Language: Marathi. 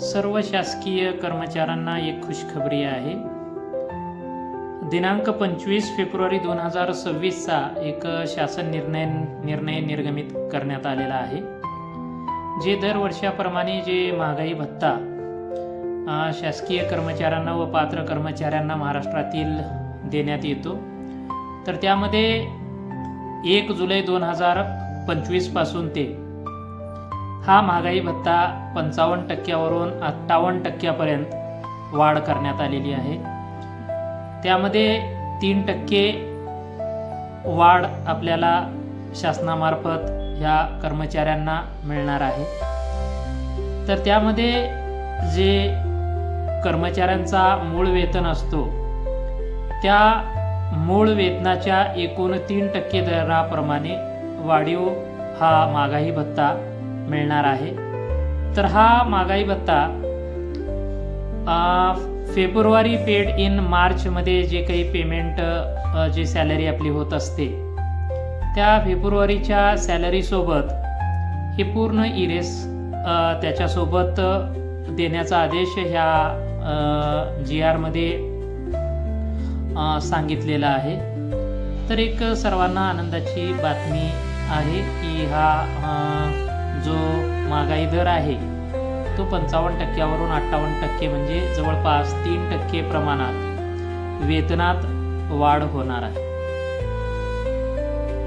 सर्व शासकीय कर्मचाऱ्यांना एक खुशखबरी आहे। दिनांक 25 फेब्रुवारी 2026 चा एक शासन निर्णय निर्गमित करण्यात आलेला आहे। जे दरवर्षाप्रमाणे जे महागाई भत्ता शासकीय कर्मचाऱ्यांना व पात्र कर्मचाऱ्यांना महाराष्ट्रातील देण्यात येतो, तर त्यामध्ये 1 जुलै 2025 पासून ते हा महागाई भत्ता 55% वरून 58% पर्यंत वाढ करण्यात आलेली आहे। त्यामध्ये 3% वाढ आपल्याला शासनामार्फत ह्या कर्मचाऱ्यांना मिळणार आहे। तर त्यामध्ये जे कर्मचाऱ्यांचा मूळ वेतन असतो त्या मूळ वेतनाच्या एकूण 3% दराप्रमाणे वाढीव हा महागाई भत्ता मिळणार आहे। तर हा महागाई भत्ता फेब्रुवारी पेड इन मार्च मध्ये जे काही पेमेंट जे सॅलरी आपली होत असते त्या फेब्रुवारीच्या सॅलरी सोबत हे पूर्ण इरेस त्याच्यासोबत देण्याचा आदेश ह्या GR मध्ये सांगितलेला आहे। तर एक सर्वांना आनंदाची बातमी आहे की हा जो महागाई दर आहे तो 55% वरून 58% म्हणजे जवळपास 3% प्रमाणात वेतनात वाढ होणार आहे।